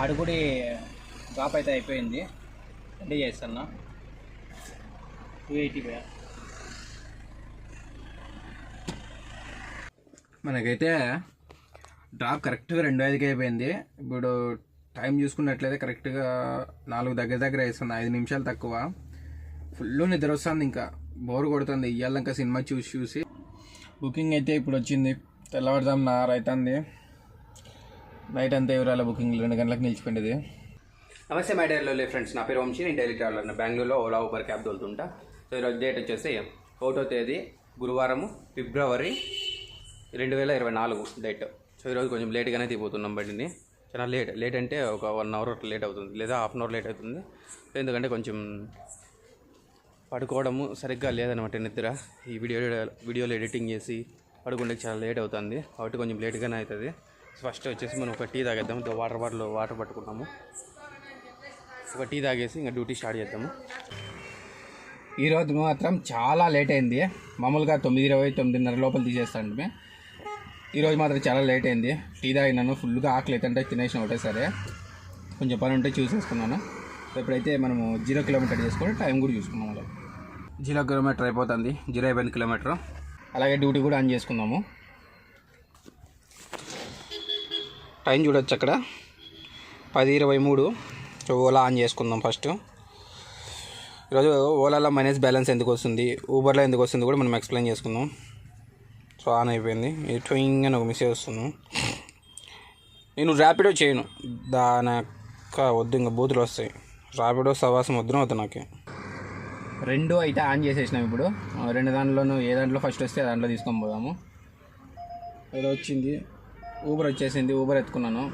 ఆడుగుడి drop అయితే అయిపోయింది. Ready చేస్తున్నా 280 మనకైతే డ్రాప్ కరెక్ట్గా 2:05కి అయిపోయింది. ఇప్పుడు టైం చూసుకున్నట్లయితే కరెక్ట్గా 4 దగ్గర వేస్తుంది. 5 నిమిషాలు తక్కువ. ఫుల్ నిద్ర వస్తుంది, ఇంకా బోర్ కొడుతుంది. ఇవాళ ఇంకా సినిమా చూసి బుకింగ్ అయితే ఇప్పుడు వచ్చింది. తెల్లవారుజామున 6 అవుతుంది. నైట్ అంతా ఎవరాల బుకింగ్ 2 గంటలకు నిలిచిపోయింది. నమస్తే మై డైరీలో ఫ్రెండ్స్, నా పేరు వంశీ. నేను డైలీ ట్రావెలర్. బెంగళూరులో ఓలా ఊబర్ క్యాబ్ తోలుతుంటా. సో ఈరోజు డేట్ వచ్చేసి 1వ తేదీ గురువారం ఫిబ్రవరి 2024 డేట్. సో ఈరోజు కొంచెం లేట్గానే దిగిపోతున్నాం బండిని. చాలా లేట్ అంటే ఒక 1 అవర్ లేట్ అవుతుంది, లేదా హాఫ్ అన్ అవర్ లేట్ అవుతుంది. ఎందుకంటే కొంచెం పడుకోవడము సరిగ్గా లేదనమాట నిద్ర. ఈ వీడియోలు ఎడిటింగ్ చేసి పడుకుంటే చాలా లేట్ అవుతుంది, కాబట్టి కొంచెం లేట్గానే అవుతుంది. ఫస్ట్ వచ్చేసి మనం ఒక టీ తాగేద్దాము. వాటర్ పట్టుకున్నాము. ఒక టీ తాగేసి ఇంకా డ్యూటీ స్టార్ట్ చేద్దాము. ఈరోజు మాత్రం చాలా లేట్ అయింది. మామూలుగా 9:20, 9:30 లోపల తీసేస్తాను. ఈరోజు మాత్రం చాలా లేట్ అయింది. టీ తాగినాను, ఫుల్గా ఆకలి అవుతుంటే తినేసిన ఒకటే సరే. కొంచెం పని ఉంటే చూసేసుకున్నాను. ఇప్పుడైతే మనము 0 కిలోమీటర్ చేసుకొని టైం కూడా చూసుకున్నాము. 0 కిలోమీటర్ అయిపోతుంది, 0:05 కిలోమీటర్. అలాగే డ్యూటీ కూడా ఆన్ చేసుకున్నాము. టైం చూడొచ్చు అక్కడ 10:23. ఓలా ఆన్ చేసుకుందాం ఫస్ట్. ఈరోజు ఓలాలో మైనస్ బ్యాలెన్స్ ఎందుకు వస్తుంది, ఊబర్లో ఎందుకు వస్తుంది కూడా మనం ఎక్స్ప్లెయిన్ చేసుకుందాం. సో ఆన్ అయిపోయింది. ఈ ట్వింగ్ అని ఒక మెసేజ్ వస్తుంది. నేను ర్యాపిడో చేయను, దానక్క వద్దు, ఇంకా బూతులు వస్తాయి. ర్యాపిడో సవాసం వద్దున వద్దు నాకు. 2 అయితే ఆన్ చేసేసినాం. ఇప్పుడు 2 దాంట్లోనూ ఏ దాంట్లో ఫస్ట్ వస్తే దాంట్లో తీసుకొని పోదాము. ఏదో వచ్చింది, ఊబర్ వచ్చేసింది. ఊబర్ ఎత్తుకున్నాను.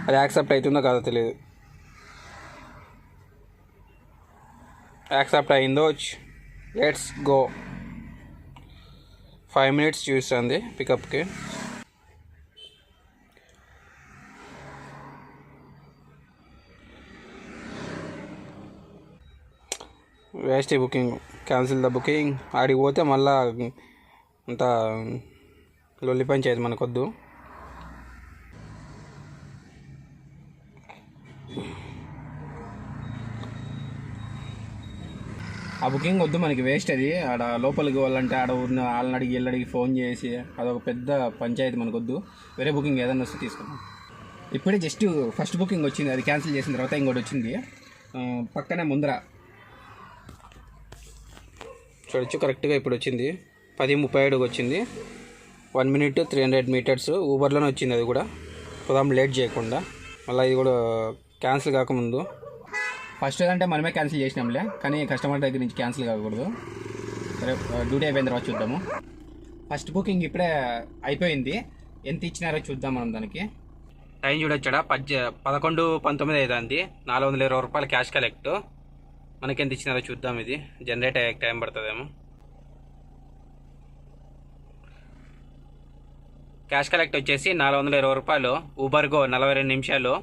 అది యాక్సెప్ట్ అవుతుందో కాదో తెలియదు. యాక్సెప్ట్ అయిందో, లెట్స్ గో. 5 minutes చూస్తుంది పికప్కి. Waste booking, cancel the booking. ఆడికి పోతే మళ్ళా అంత లొల్లి పంచాయతీ మనకొద్దు. ఆ బుకింగ్ వద్దు మనకి, వేస్ట్ అది. ఆడ లోపలికి వెళ్ళాలంటే ఆడ ఉన్న వాళ్ళని అడిగి వీళ్ళడిగి ఫోన్ చేసి అదొక పెద్ద పంచాయతీ మనకొద్దు. వేరే బుకింగ్ ఏదైనా వస్తే తీసుకున్నాం. ఇప్పుడే జస్ట్ ఫస్ట్ బుకింగ్ వచ్చింది, అది క్యాన్సిల్ చేసిన తర్వాత ఇంకోటి వచ్చింది పక్కనే ముందర. చూడొచ్చు కరెక్ట్గా ఇప్పుడు వచ్చింది. 10:37 వచ్చింది. 1 minute 300 meters ఊబర్లోనే వచ్చింది. అది కూడా పోదాం లేట్ చేయకుండా. మళ్ళీ ఇది కూడా క్యాన్సిల్ కాకముందు. ఫస్ట్ అంటే మనమే క్యాన్సిల్ చేసినాంలే, కానీ కస్టమర్ దగ్గర నుంచి క్యాన్సిల్ కాకూడదు. సరే, డ్యూటీ అయిపోయిన తర్వాత చూద్దాము. ఫస్ట్ బుకింగ్ ఇప్పుడే అయిపోయింది. ఎంత ఇచ్చినారో చూద్దాం మనం దానికి. టైం చూడొచ్చాడా 11:19 అవుతుంది. 420 రూపాయలు క్యాష్ కలెక్ట్. మనకి ఎంత ఇచ్చినారో చూద్దాం. ఇది జనరేట్ అయ్యే టైం పడుతుందేమో. క్యాష్ కలెక్ట్ వచ్చేసి 420 రూపాయలు. ఊబర్ గో 42 నిమిషాలు,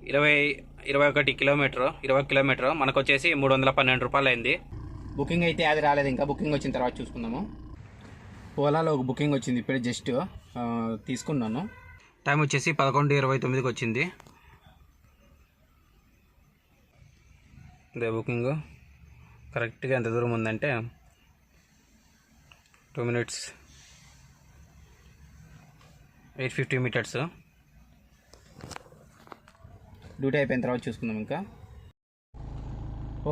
21 కిలోమీటర్, 20 కిలోమీటర్. మనకు వచ్చేసి 312 రూపాయలు అయింది. బుకింగ్ అయితే అది రాలేదు ఇంకా. బుకింగ్ వచ్చిన తర్వాత చూసుకుందాము. ఓలాలో ఒక బుకింగ్ వచ్చింది ఇప్పుడే, జస్ట్ తీసుకున్నాను. టైం వచ్చేసి 11:29కి వచ్చింది. ఇదే బుకింగ్. కరెక్ట్గా ఎంత దూరం ఉందంటే 2 minutes 850 meters. డ్యూటీ అయిపోయిన తర్వాత చూసుకుందాం. ఇంకా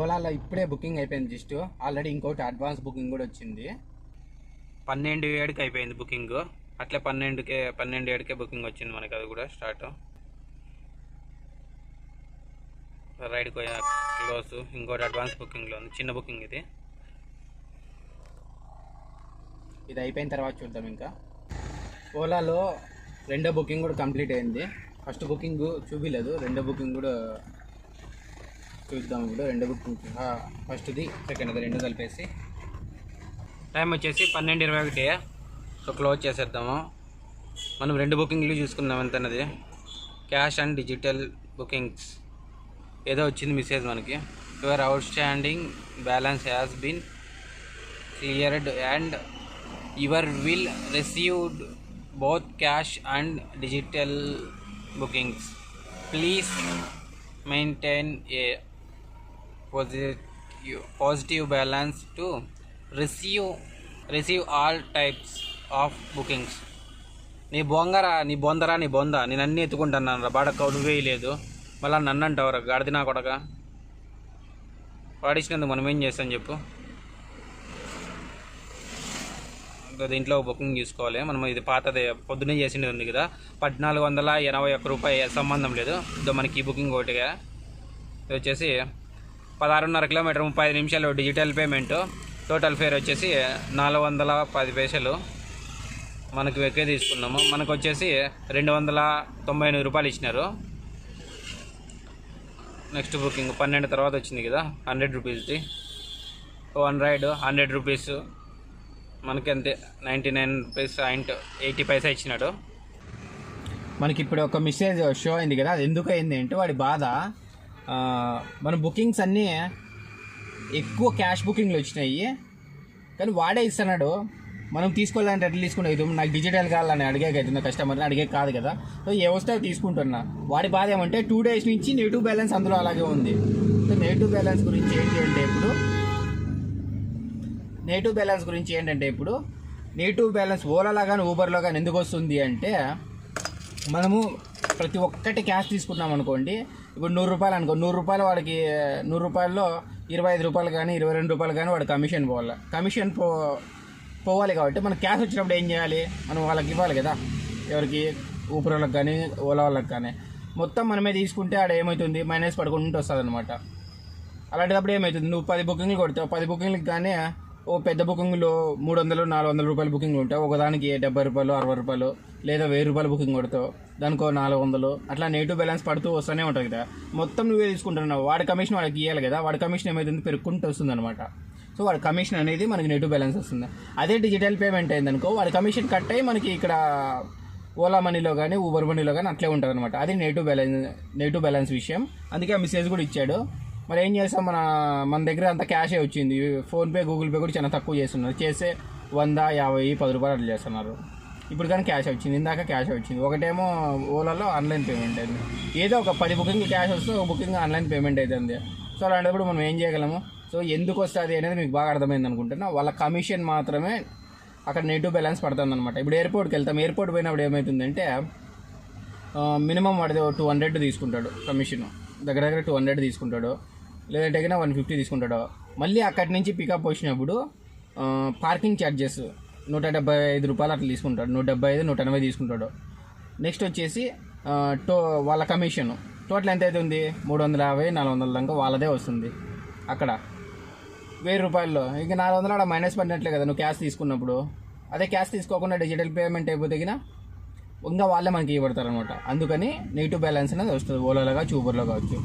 ఓలాలో ఇప్పుడే బుకింగ్ అయిపోయింది. జస్ట్ ఆల్రెడీ ఇంకోటి అడ్వాన్స్ బుకింగ్ కూడా వచ్చింది. 12:07కి అయిపోయింది బుకింగ్. అట్లే 12:07కే బుకింగ్ వచ్చింది మనకి. అది కూడా స్టార్ట్. Ride close. ఇంకోటి అడ్వాన్స్ బుకింగ్లో ఉంది, చిన్న బుకింగ్ ఇది. ఇది అయిపోయిన తర్వాత చూద్దాం. ఇంకా ఓలాలో 2వ బుకింగ్ కూడా కంప్లీట్ అయింది. ఫస్ట్ బుకింగ్ చూపించలేదు, 2వ బుకింగ్ కూడా చూద్దాం. ఇప్పుడు 2వ బుకింగ్ ఫస్ట్ది సెకండ్ది 2 కలిపేసి. టైం వచ్చేసి 12:21. సో క్లోజ్ చేసేద్దాము. మనం 2 బుకింగ్లు చూసుకున్నాం ఎంతన్నది. క్యాష్ అండ్ డిజిటల్ బుకింగ్స్ ఏదో వచ్చింది మెసేజ్ మనకి. Your outstanding balance has been cleared and your will received both cash and digital bookings. Please maintain a positive balance to receive all types of bookings. నీ బొంగరా నీ బొందరా నీ బొంద నేను అన్నీ ఎత్తుకుంటాను రా బాడ కౌడు వేయలేదు మళ్ళీ నన్ను అంటావురా గాడిది నా కొడక వాడిచ్చినందుకు మనం ఏం చేస్తాం చెప్పు. దీంట్లో బుకింగ్ చూసుకోవాలి మనం. ఇది పాతది పొద్దున్నే చేసింది ఉంది కదా, 1481 రూపాయి సంబంధం లేదు. ఇదో మనకి ఈ బుకింగ్ ఒకటిగా ఇది వచ్చేసి 16.5 కిలోమీటర్ 35 నిమిషాలు డిజిటల్ పేమెంట్. టోటల్ ఫేర్ వచ్చేసి 410 పైసలు మనకి ఎక్కే తీసుకున్నాము. మనకు వచ్చేసి 298 రూపాయలు ఇచ్చినారు. నెక్స్ట్ బుకింగ్ 12 తర్వాత వచ్చింది కదా, 100 రూపీస్ది. 100 రూపీస్ మనకి అంతే 99 రూపీస్ 80 పైసా ఇచ్చినాడు. మనకి ఇప్పుడు ఒక మెసేజ్ షో అయింది కదా, అది ఎందుకు అయింది అంటే వాడి బాధ, మన బుకింగ్స్ అన్నీ ఎక్కువ క్యాష్ బుకింగ్లు వచ్చినాయి కానీ వాడే ఇస్తున్నాడు. మనం తీసుకోవాలంటే ఎట్లా తీసుకునే, నాకు డిజిటల్ కావాలని అడిగేకైతుంది కస్టమర్ని, అడిగే కాదు కదా. సో ఏ వస్తే తీసుకుంటున్నా. వాడి బాధ ఏమంటే 2 days నుంచి నెగిటివ్ బ్యాలెన్స్ అందులో అలాగే ఉంది. సో నెగిటివ్ బ్యాలెన్స్ గురించి ఏంటంటే ఇప్పుడు నెగిటివ్ బ్యాలెన్స్ ఓలాలో కానీ ఊబర్లో కానీ ఎందుకు వస్తుంది అంటే, మనము ప్రతి ఒక్కటి క్యాష్ తీసుకున్నాం అనుకోండి. ఇప్పుడు 100 రూపాయలు అనుకో, 100 రూపాయలు వాడికి 100 రూపాయల్లో 25 రూపాయలు కానీ 22 రూపాయలు కానీ వాడు కమిషన్ పోవాలి. కమిషన్ పోవాలి కాబట్టి మనం క్యాష్ వచ్చినప్పుడు ఏం చేయాలి, మనం వాళ్ళకి ఇవ్వాలి కదా. ఎవరికి, ఊబర్ వాళ్ళకి కానీ ఓలా వాళ్ళకి కానీ. మొత్తం మనమే తీసుకుంటే ఆడ ఏమవుతుంది, మైనస్ పడుకుంటూ వస్తుంది అనమాట. అలాంటప్పుడు ఏమవుతుంది, నువ్వు 10 బుకింగ్లు కొడతావు, 10 బుకింగ్లకి కానీ ఓ పెద్ద బుకింగ్లో 300-400 రూపాయల బుకింగ్లు ఉంటాయి. ఒకదానికి 70 రూపాయలు 60 రూపాయలు లేదా 1000 రూపాయలు బుకింగ్ కొడతావు, దానికో 400. అట్లా నెగిటివ్ బ్యాలెన్స్ పడుతూ వస్తూనే ఉంటుంది కదా. మొత్తం నువ్వే తీసుకుంటున్నావు, వాడి కమిషన్ వాడికి ఇవ్వాలి కదా. వాడి కమిషన్ ఏమవుతుంది, పెరుగుకుంటూ వస్తుంది అనమాట. సో వాడి కమిషన్ అనేది మనకి నెగిటివ్ బ్యాలెన్స్ వస్తుంది. అదే డిజిటల్ పేమెంట్ అయిందనుకో, వాడి కమిషన్ కట్ అయ్యి మనకి ఇక్కడ ఓలా మనీలో కానీ ఊబర్ మనీలో కానీ అట్లే ఉంటుంది అనమాట. అది నెగిటివ్ బ్యాలెన్స్ విషయం. అందుకే ఆ మెసేజ్ కూడా ఇచ్చాడు. మరి ఏం చేస్తాం, మన దగ్గర అంతా క్యాషే వచ్చింది. ఫోన్పే, గూగుల్ పే కూడా చాలా తక్కువ చేస్తున్నారు. చేస్తే 100, 50, 10 రూపాయలు అట్లా చేస్తున్నారు. ఇప్పుడు కానీ క్యాష్ వచ్చింది, ఇందాక క్యాష్ వచ్చింది. ఒకటేమో ఓలాలో ఆన్లైన్ పేమెంట్ అయింది. ఏదో ఒక 10 బుకింగ్ క్యాష్ వస్తే ఒక బుకింగ్ ఆన్లైన్ పేమెంట్ అవుతుంది. సో అలాంటప్పుడు మనం ఏం చేయగలము. సో ఎందుకు వస్తుంది అనేది మీకు బాగా అర్థమైంది అనుకుంటున్నా. వాళ్ళ కమిషన్ మాత్రమే అక్కడ నెగిటివ్ బ్యాలెన్స్ పడుతుంది అనమాట. ఇప్పుడు ఎయిర్పోర్ట్కి వెళ్తాం, ఎయిర్పోర్ట్ పోయినప్పుడు ఏమవుతుందంటే మినిమం వాడిది 200 తీసుకుంటాడు కమిషన్, దగ్గర 200 తీసుకుంటాడు, లేదంటే కన్నా 150 తీసుకుంటాడు. మళ్ళీ అక్కడి నుంచి పికప్ వచ్చినప్పుడు పార్కింగ్ ఛార్జెస్ 175 రూపాయలు అట్లా తీసుకుంటాడు. 175, 180 తీసుకుంటాడు. నెక్స్ట్ వచ్చేసి వాళ్ళ కమిషన్ టోటల్ ఎంత అవుతుంది, 350, 400 దాకా వాళ్ళదే వస్తుంది. అక్కడ 1000 రూపాయల్లో ఇంకా 400 అక్కడ మైనస్ పడినట్లే కదా నువ్వు క్యాష్ తీసుకున్నప్పుడు. అదే క్యాష్ తీసుకోకుండా డిజిటల్ పేమెంట్ అయిపోతే ఇంకా వాళ్ళే మనకి ఇవ్వడతారు అనమాట. అందుకని నెగిటివ్ బ్యాలెన్స్ అనేది వస్తుంది ఓలాలో కావచ్చు, ఊబర్లో కావచ్చు.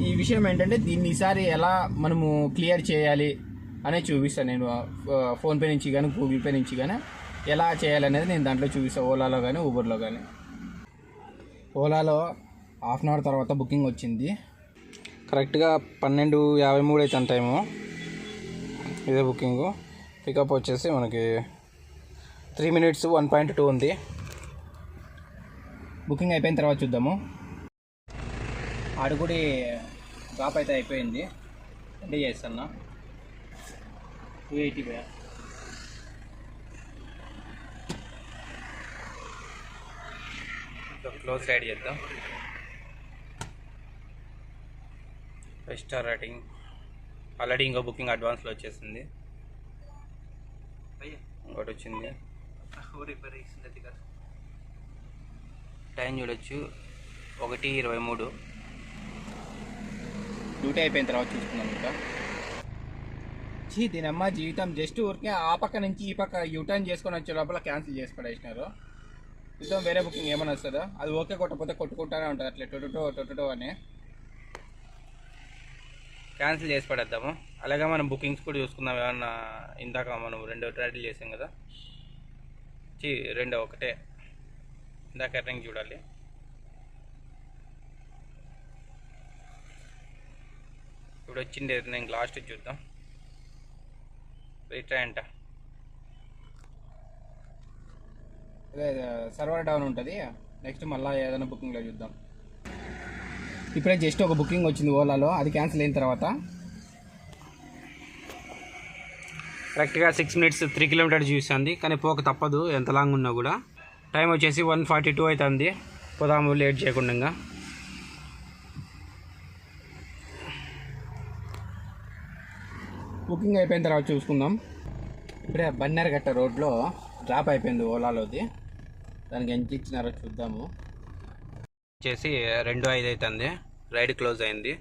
ఈ విషయం ఏంటంటే దీన్ని ఈసారి ఎలా మనము క్లియర్ చేయాలి అనేది చూపిస్తాను నేను. ఫోన్పే నుంచి కానీ గూగుల్ పే నుంచి కానీ ఎలా చేయాలనేది నేను దాంట్లో చూపిస్తాను, ఓలాలో కానీ ఊబర్లో కానీ. ఓలాలో హాఫ్ అన్ అవర్ తర్వాత బుకింగ్ వచ్చింది. కరెక్ట్గా 12:53 అవుతుంది టైము. ఇదే బుకింగు. పికప్ వచ్చేసి మనకి 3 minutes 1.2 ఉంది. బుకింగ్ అయిపోయిన తర్వాత చూద్దాము. ఆడుగుడి డ్రాప్ అయితే అయిపోయింది, రెడీ చేస్తున్నా. 280 క్లోజ్ రైడ్ చేద్దాం. 5 స్టార్ రేటింగ్. ఆల్రెడీ ఇంకో బుకింగ్ అడ్వాన్స్లో వచ్చేసింది, ఇంకోటి వచ్చింది. టైం చూడొచ్చు 1:23. డ్యూటీ అయిపోయిన తర్వాత చూసుకున్నాం. ఇంకా దీనమ్మ జీవితం జస్ట్ ఊరికే ఆ పక్క నుంచి ఈ పక్క యూటర్న్ చేసుకొని వచ్చే లోపల క్యాన్సిల్ చేసి పడేసినారు. చూద్దాం వేరే బుకింగ్ ఏమైనా వస్తుందో. అది ఓకే కొట్టకపోతే కొట్టుకుంటానే ఉంటుంది అట్లా టొటో అని. క్యాన్సిల్ చేసి పడేద్దాము. అలాగే మనం బుకింగ్స్ కూడా చూసుకుందాం. ఏమన్నా ఇందాక మనం 2 ట్రైలు చేసాం కదా, 2 ఒకటే. ఇందాక ఎర్రింగ్ చూడాలి. ఇప్పుడు వచ్చింది ఎర్రింగ్ లాస్ట్ చూద్దాం. రిట్రై అంట, సర్వర్ డౌన్ ఉంటుంది. నెక్స్ట్ మళ్ళీ ఏదైనా బుకింగ్లో చూద్దాం. ఇప్పుడే జస్ట్ ఒక బుకింగ్ వచ్చింది ఓలాలో, అది క్యాన్సిల్ అయిన తర్వాత కరెక్ట్గా 6 minutes 3 kilometers చూస్తుంది. కానీ పోక తప్పదు ఎంత లాంగ్ ఉన్నా కూడా. టైం వచ్చేసి 1:42 అవుతుంది. పోదాము లేట్ చేయకుండా. ఇంకా బుకింగ్ అయిపోయిన తర్వాత చూసుకుందాం. ఇప్పుడే బన్నెరగట్ట రోడ్లో డ్రాప్ అయిపోయింది ఓలాలోది. దానికి ఎంత ఇచ్చినారో చూద్దాము. వచ్చేసి 2:05 అవుతుంది. రైడ్ క్లోజ్ అయింది.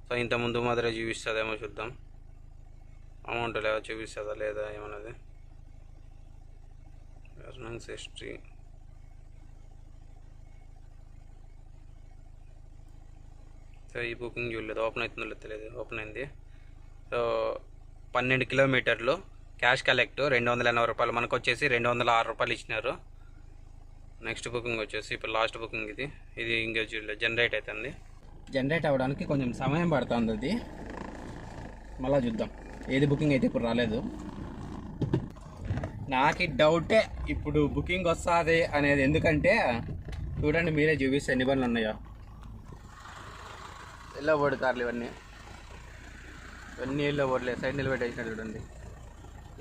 సో ఇంతకుముందు మాత్రం చూపిస్తుందేమో చూద్దాం. అమౌంట్ లేదా చూపిస్తుందా లేదా ఏమన్నది. ఎర్నింగ్స్ హిస్టరీ సో ఈ బుకింగ్ చూడలేదు. ఓపెన్ అవుతుందో తెలియదు. ఓపెన్ అయింది. సో 12 kilometers క్యాష్ కలెక్ట్ 280 రూపాయలు. మనకు వచ్చేసి 206 రూపాయలు ఇచ్చినారు. నెక్స్ట్ బుకింగ్ వచ్చేసి ఇప్పుడు లాస్ట్ బుకింగ్ ఇది ఇంకా చూడలేదు. జనరేట్ అవుతుంది. జనరేట్ అవ్వడానికి కొంచెం సమయం పడుతుంది. అది మళ్ళీ చూద్దాం. ఏది బుకింగ్ అయితే ఇప్పుడు రాలేదు. నాకు డౌటే ఇప్పుడు బుకింగ్ వస్తుంది అనేది. ఎందుకంటే చూడండి, మీరే చూపిస్తే ఎన్ని బండ్లు ఉన్నాయో. ఎల్లో బోర్డు కార్లు ఇవన్నీ ఎల్లో బోర్డులే. సైడ్ నిలబెట్టేసినాడు చూడండి.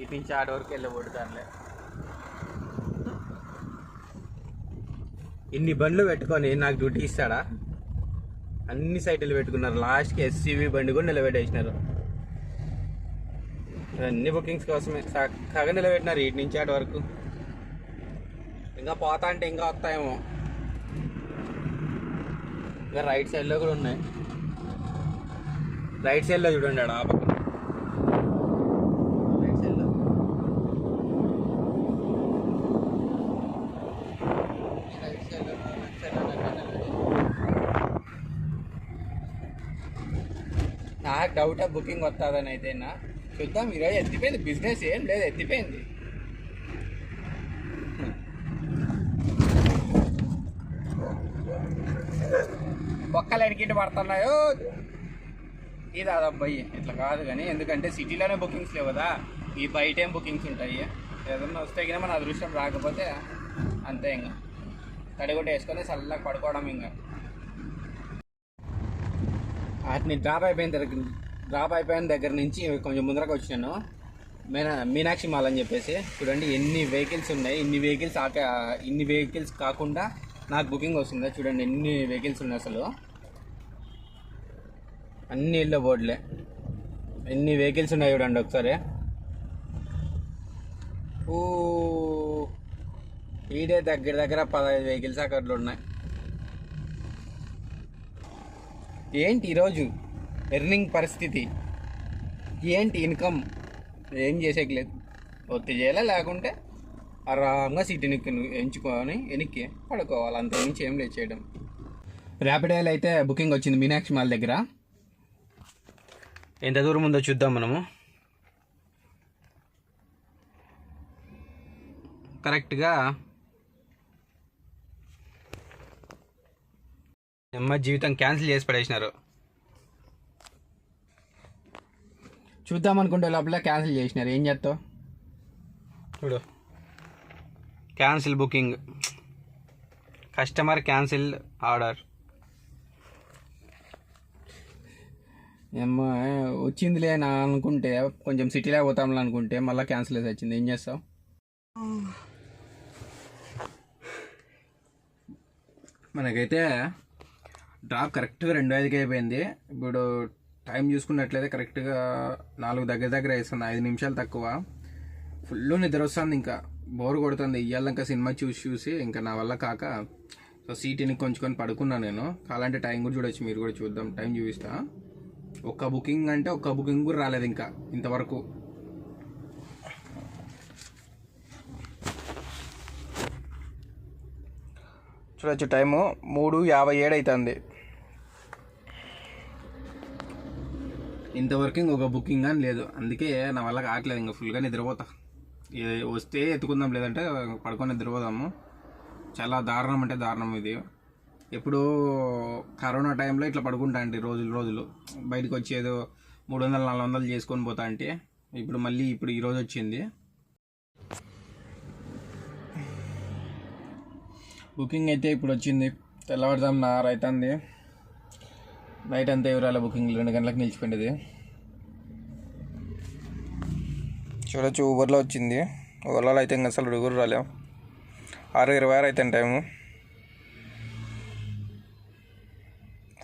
ఇటు నుంచి ఆట వరకు ఎల్లో బోర్డు కార్లే. ఇన్ని బండ్లు పెట్టుకొని నాకు డ్యూటీ ఇస్తాడా? అన్ని సైట్లు పెట్టుకున్నారు. లాస్ట్కి ఎస్సీవీ బండి కూడా నిలబెట్టేసినారు. అన్ని బుకింగ్స్ కోసమే చక్కగా నిలబెట్టినారు ఇటు నుంచి అటు వరకు. ఇంకా పోతా అంటే ఇంకా వస్తాయేమో. ఇంకా రైట్ సైడ్లో కూడా ఉన్నాయి. రైట్ సైడ్లో చూడండి, ఆడ ఆ పక్కన రైట్ సైడ్లో. రైట్ సైడ్లో నాకు డౌట్ బుకింగ్ వస్తుందని అయితే. చూద్దాం. ఈరోజు ఎత్తిపోయింది. బిజినెస్ ఏం లేదు, ఎత్తిపోయింది. బొక్కలు ఎడికిట్టు పడుతున్నాయో ఇది అదబ్బాయి. ఇట్లా కాదు కానీ, ఎందుకంటే సిటీలోనే బుకింగ్స్ లేవు కదా. ఈ బయట ఏం బుకింగ్స్ ఉంటాయి. ఏదన్నా వస్తే కానీ మన అదృష్టం రాకపోతే అంతే. ఇంకా తడిగుడ్డ వేసుకొని చల్లగా పడుకోవడం. ఇంకా వాటిని డ్రాప్ అయిపోయిన దగ్గర నుంచి కొంచెం ముందరకు వచ్చినాను. మీనాక్షి మాల్ అని చెప్పేసి. చూడండి ఎన్ని వెహికల్స్ ఉన్నాయి. ఇన్ని వెహికల్స్ కాకుండా నాకు బుకింగ్ వస్తుందా చూడండి. ఎన్ని వెహికల్స్ ఉన్నాయి అసలు. అన్ని ఇళ్ళ బోర్డులే. ఎన్ని వెహికల్స్ ఉన్నాయి చూడండి ఒకసారి. ఈడే దగ్గర 15 వెహికల్స్ అక్కడలో ఉన్నాయి. ఏంటి ఈరోజు ఎర్నింగ్ పరిస్థితి ఏంటి? ఇన్కమ్ ఏం చేసేయలేదు. ఒత్తి చేయాలా, లేకుంటే ఆరాంగా సీటుని ఎంచుకొని వెనక్కి పడుకోవాలి. అంత నుంచి ఏం లేదు చేయడం. ర్యాపిడోలో అయితే బుకింగ్ వచ్చింది మీనాక్షి మాల్ దగ్గర. ఎంత దూరం ఉందో చూద్దాం మనము. కరెక్ట్గా నెమ్మది జీవితం క్యాన్సిల్ చేసి పడేసినారు. చూద్దాం అనుకుంటే లోపల క్యాన్సిల్ చేసినారు. ఏం చేస్తావు చూడు. Cancel booking, customer cancel order. ఏమ్మా వచ్చిందిలే నా అనుకుంటే, కొంచెం సిటీలో పోతాంలే అనుకుంటే మళ్ళీ క్యాన్సిల్ చేసి వచ్చింది. ఏం చేస్తావు? మనకైతే డ్రాప్ కరెక్ట్గా 2:05 అయిపోయింది. ఇప్పుడు టైం చూసుకున్నట్లయితే కరెక్ట్గా 4 దగ్గర వేస్తుంది. 5 నిమిషాలు తక్కువ. ఫుల్ నిద్ర వస్తుంది. ఇంకా బోర్ కొడుతుంది. ఇవాళ ఇంకా సినిమా చూసి ఇంకా నా వల్ల కాక సో సీట్ని కొంచుకొని పడుకున్నాను నేను. కావాలంటే టైం కూడా చూడొచ్చు, మీరు కూడా చూద్దాం. టైం చూపిస్తా. ఒక్క బుకింగ్ అంటే ఒక్క బుకింగ్ కూడా రాలేదు ఇంకా ఇంతవరకు. చూడొచ్చు టైము 3:57 అవుతుంది. ఇంతవరకు ఇంకొక బుకింగ్ అని లేదు. అందుకే నా వల్ల కావట్లేదు. ఇంకా ఫుల్గా నిద్రపోతా. వస్తే ఎత్తుకుందాం, లేదంటే పడుకొని నిద్రపోదాము. చాలా దారుణం అంటే దారుణం ఇది. ఎప్పుడు కరోనా టైంలో ఇట్లా పడుకుంటా అంటే రోజులు బయటకు వచ్చేదో 300-400 చేసుకొని పోతా అంటే, ఇప్పుడు మళ్ళీ ఈరోజు వచ్చింది. బుకింగ్ అయితే ఇప్పుడు వచ్చింది, తెల్లవారుజామున 6 అవుతుంది. నైట్ అంతా ఎవరాల బుకింగ్ 2 గంటలకు నిలిచిపోయింది. చూడొచ్చు ఊబర్లో వచ్చింది. ఓలాలో అయితే ఇంకా అసలు అడుగురు రాలేము. 6:26 అవుతుంది టైము.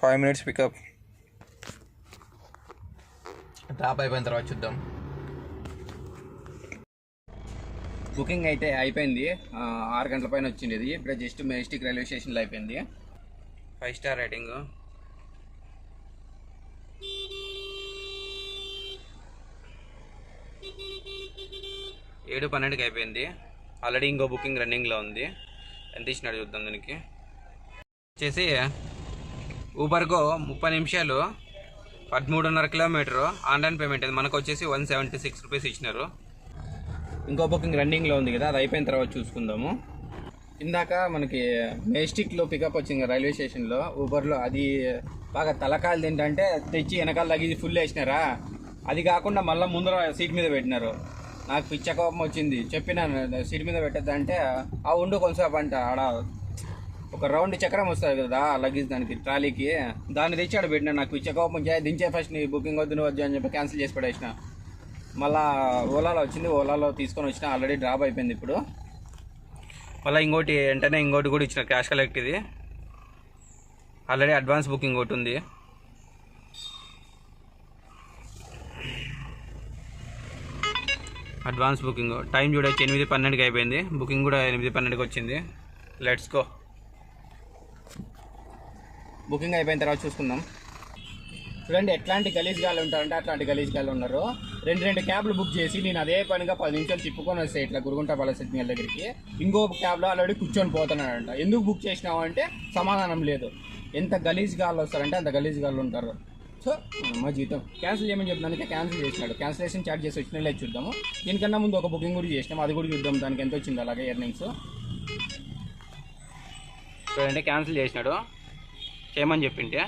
5 minutes pickup. డ్రాప్ అయిపోయిన తర్వాత చూద్దాం. బుకింగ్ అయితే అయిపోయింది. 6 గంటల పైన వచ్చింది. ఇది ఇప్పుడు జస్ట్ మెజెస్టిక్ రైల్వే స్టేషన్లో అయిపోయింది. 5 స్టార్ రేటింగ్. 7:12కి అయిపోయింది. ఆల్రెడీ ఇంకో బుకింగ్ రన్నింగ్లో ఉంది. ఎంత ఇచ్చినాడు చూద్దాం. దీనికి వచ్చేసి ఊబర్కో 30 నిమిషాలు 13.5 కిలోమీటరు ఆన్లైన్ పేమెంట్. మనకు వచ్చేసి 176 రూపీస్ ఇచ్చినారు. ఇంకో బుకింగ్ రన్నింగ్లో ఉంది కదా, అది అయిపోయిన తర్వాత చూసుకుందాము. ఇందాక మనకి మెజెస్టిక్లో పికప్ వచ్చింది రైల్వే స్టేషన్లో ఊబర్లో. అది బాగా తలకాయలు ఏంటంటే తెచ్చి వెనకాల లగేజ్ ఫుల్ వేసినారా, అది కాకుండా మళ్ళీ ముందర సీట్ మీద పెట్టినారు. నాకు పిచ్చ కోపం వచ్చింది. చెప్పినాను సీట్ మీద పెట్టద్దంటే ఆ ఉండు కొంచెంసేపు అంట. ఆడ ఒక రౌండ్ చక్రం వస్తుంది కదా లగేజ్ దానికి ట్రాలీకి, దాన్ని తెచ్చి ఆడ పెట్టినా. నాకు పిచ్చ కోపం వచ్చి దించే ఫస్ట్ నీ బుకింగ్ వద్దు వద్దు అని చెప్పి క్యాన్సిల్ చేసి పడేసిన. మళ్ళీ ఓలాలో వచ్చింది, ఓలాలో తీసుకొని వచ్చిన. ఆల్రెడీ డ్రాప్ అయిపోయింది. ఇప్పుడు మళ్ళీ ఇంకోటి వెంటనే ఇంకోటి కూడా ఇచ్చిన క్యాష్ కలెక్ట్. ఇది ఆల్రెడీ అడ్వాన్స్ బుకింగ్ ఒకటి ఉంది. అడ్వాన్స్ బుకింగ్ టైం చూడొచ్చు 8:12కి అయిపోయింది. బుకింగ్ కూడా 8:12కి వచ్చింది. Let's go. బుకింగ్ అయిపోయిన తర్వాత చూసుకుందాం. చూడండి ఎట్లాంటి గలీజ్ గాళ్ళు ఉంటారంటే అట్లాంటి గలీజ్ గాళ్ళు ఉన్నారు. 2 క్యాబ్లు బుక్ చేసి నేను అదే పనిగా 10 నిమిషాలు తిప్పుకొని వస్తాయి ఇట్లా గురుగుంటపాల సిగ్నల్ దగ్గరికి. ఇంకో క్యాబ్లో ఆల్రెడీ కూర్చొని పోతున్నాడంట. ఎందుకు బుక్ చేసినావు అంటే సమాధానం లేదు. ఎంత గలీజ్ గాళ్ళు వస్తారంటే అంత గలీజ్ గాళ్ళు ఉంటారు. సో మా జీతం క్యాన్సిల్ చేయమని చెప్పడానికి క్యాన్సిల్ చేసినాడు. క్యాన్సిలేషన్ ఛార్జ్ చేసి వచ్చిన చూద్దాము. దీనికన్నా ముందు ఒక బుకింగ్ కూడా చేసినాము, అది కూడా చూద్దాం దానికి ఎంత వచ్చింది. అలాగే ఎర్నింగ్స్ అంటే క్యాన్సిల్ చేసినాడు చేయమని చెప్పింటే.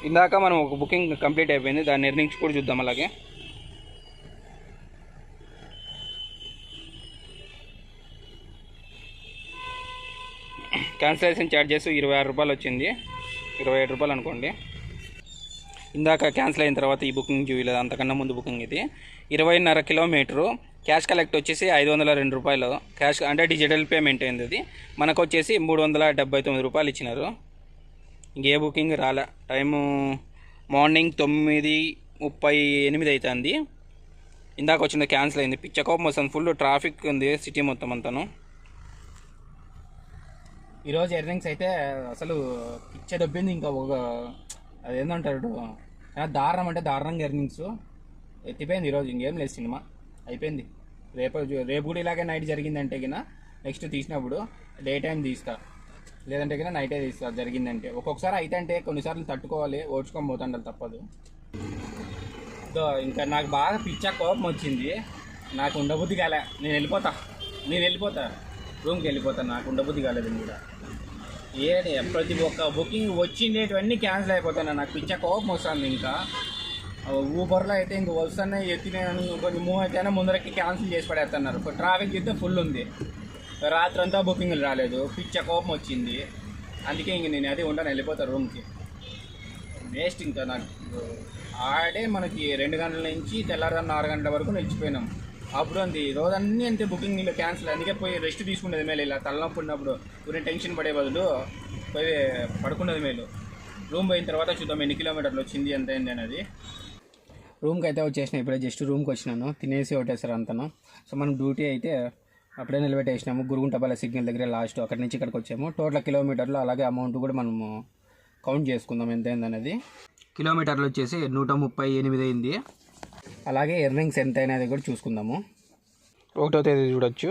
ఇందాక మనం ఒక బుకింగ్ కంప్లీట్ అయిపోయింది, దాని ఎర్నింగ్స్ కూడా చూద్దాం. అలాగే క్యాన్సిలేషన్ ఛార్జెస్ 26 రూపాయలు వచ్చింది, 27 రూపాయలు అనుకోండి. ఇందాక క్యాన్సిల్ అయిన తర్వాత ఈ బుకింగ్ చూడలేదు, అంతకన్నా ముందు బుకింగ్ ఇది. 20.5 కిలోమీటరు. క్యాష్ కలెక్ట్ వచ్చేసి 502 రూపాయలు. క్యాష్ అంటే డిజిటల్ పేమెంట్ అయింది. అది మనకు వచ్చేసి 379 రూపాయలు ఇచ్చినారు. ఇంకే బుకింగ్ రాలే. టైము మార్నింగ్ 9:38 అవుతుంది. ఇందాక వచ్చింది క్యాన్సిల్ అయింది. పిచ్చ కోపం వస్తుంది. ఫుల్ ట్రాఫిక్ ఉంది సిటీ మొత్తం అంతాను. ఈరోజు ఎర్నింగ్స్ అయితే అసలు పిచ్చ దొబ్బింది. ఇంకా ఒక అదేంటంటారు దారుణం అంటే దారుణంగా ఎర్నింగ్స్ ఎత్తిపోయింది ఈరోజు. ఇంకేం లేదు, సినిమా అయిపోయింది. రేపు కూడా ఇలాగే నైట్ జరిగిందంటే కినా నెక్స్ట్ తీసినప్పుడు డే టైం తీస్తా, లేదంటే కినా నైటే తీస్తా జరిగిందంటే. ఒక్కొక్కసారి అయితే అంటే కొన్నిసార్లు తట్టుకోవాలి, ఓడ్చుకొని పోతాండాలి, తప్పదు. ఇంకా నాకు బాగా పిచ్చ కోపం వచ్చింది. నాకు ఉండబుద్ధి కాలే. నేను వెళ్ళిపోతా రూమ్కి వెళ్ళిపోతాను. నాకు ఉండబుద్ధి కాలేదు కూడా. ప్రతి ఒక్క బుకింగ్ వచ్చిండేటివన్నీ క్యాన్సిల్ అయిపోతాను. నాకు పిచ్చ కోపం వస్తుంది. ఇంకా ఊబర్లో అయితే ఇంక వస్తున్నాయి ఎత్తినాను కొన్ని మూవ్ అయితేనే ముందరకి క్యాన్సిల్ చేసి పడేస్తున్నారు. ట్రాఫిక్ అయితే ఫుల్ ఉంది. రాత్రి అంతా బుకింగ్లు రాలేదు. పిచ్చ కోపం వచ్చింది. అందుకే ఇంక నేను అది ఉండను, వెళ్ళిపోతాను రూమ్కి. వేస్ట్. ఇంకా నాకు ఆడే మనకి 2 గంటల నుంచి తెల్లారుజామున 6 గంటల వరకు నిలిచిపోయినాం. అప్పుడు అంది రోజన్నీ అంతే బుకింగ్ క్యాన్సిల్. అందుకే పోయి రెస్ట్ తీసుకునేది మేలు. ఇలా తలనొప్పి ఉన్నప్పుడు కొన్ని టెన్షన్ పడే బదులు పోయి పడుకునేది మేలు. రూమ్ పోయిన తర్వాత చూద్దాం ఎన్ని కిలోమీటర్లు వచ్చింది ఎంత అయింది అనేది. రూమ్కి అయితే వచ్చేసిన. ఇప్పుడే జస్ట్ రూమ్కి వచ్చినాను, తినేసి ఒకటేసారి అంతను. సో మనం డ్యూటీ అయితే అప్పుడే నిలబెట్టేసినాము. గురుగుంటపాల సిగ్నల్ దగ్గర లాస్ట్. అక్కడి నుంచి ఇక్కడికి వచ్చాము. టోటల్ కిలోమీటర్లు అలాగే అమౌంట్ కూడా మనము కౌంట్ చేసుకుందాం ఎంత అయింది అనేది. కిలోమీటర్లు వచ్చేసి 138 అయింది. అలాగే ఎర్నింగ్స్ ఎంత అనేది కూడా చూసుకుందాము. 1వ తేదీ చూడొచ్చు.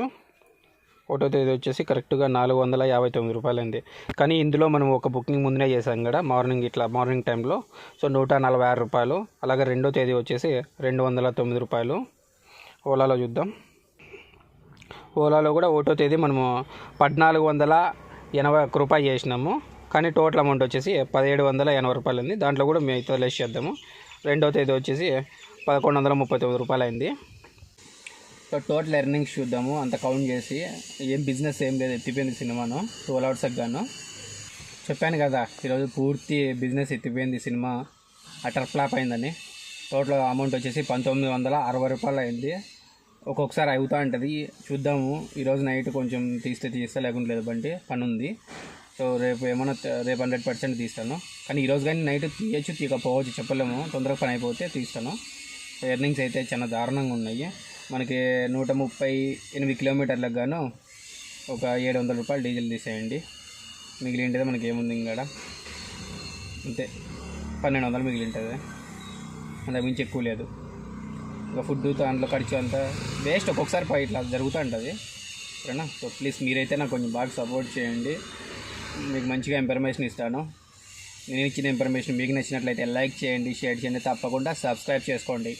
1వ తేదీ వచ్చేసి కరెక్ట్గా 459 రూపాయలు అయింది. కానీ ఇందులో మనం ఒక బుకింగ్ ముందునే చేసాం కదా మార్నింగ్ టైంలో. సో 146 రూపాయలు. అలాగే 2వ తేదీ వచ్చేసి 209 రూపాయలు. ఓలాలో చూద్దాం. ఓలాలో కూడా 1వ తేదీ మనము 1481 రూపాయలు చేసినాము. కానీ టోటల్ అమౌంట్ వచ్చేసి 1780 రూపాయలు ఉంది. దాంట్లో కూడా మిగతా లెస్ చేద్దాము. 2వ తేదీ వచ్చేసి 1139 రూపాయలు అయింది. సో టోటల్ ఎర్నింగ్స్ చూద్దాము అంత కౌంట్ చేసి. ఏం బిజినెస్ ఏం లేదు, ఎత్తిపోయింది సినిమాను 12 అవర్స్కి గాను. చెప్పాను కదా ఈరోజు పూర్తి బిజినెస్ ఎత్తిపోయింది సినిమా, అటర్ ఫ్లాప్ అయిందని. టోటల్ అమౌంట్ వచ్చేసి 1960 రూపాయలు అయింది. ఒక్కొక్కసారి అవుతూ ఉంటుంది, చూద్దాము. ఈరోజు నైట్ కొంచెం తీస్తే లేకుండా లేదు, బండి పని ఉంది. సో రేపు 100% తీస్తాను. కానీ ఈరోజు కానీ నైట్ తీయచ్చు తీయకపోవచ్చు, చెప్పలేము. తొందరగా పని అయిపోతే తీస్తాను. ఎర్నింగ్స్ అయితే చాలా దారుణంగా ఉన్నాయి. మనకి 138 కిలోమీటర్లకు గాను ఒక 700 రూపాయలు డీజిల్ తీసేయండి. మిగిలింటది మనకి ఏముంది ఇంకా అంతే, 1200 మిగిలింటుంది. అంతకు మించి ఎక్కువ లేదు. ఇంకా ఫుడ్ దాంట్లో ఖర్చు అంతా వేస్ట్. ఒక్కొక్కసారి ఇట్లా జరుగుతూ ఉంటుంది, సరేనా? సో ప్లీజ్ మీరైతే నాకు కొంచెం బాగా సపోర్ట్ చేయండి. మీకు మంచిగా ఇన్ఫర్మేషన్ ఇస్తాను. నేను ఇచ్చిన ఇన్ఫర్మేషన్ మీకు నచ్చినట్లయితే లైక్ చేయండి, షేర్ చేయండి, తప్పకుండా సబ్స్క్రైబ్ చేసుకోండి.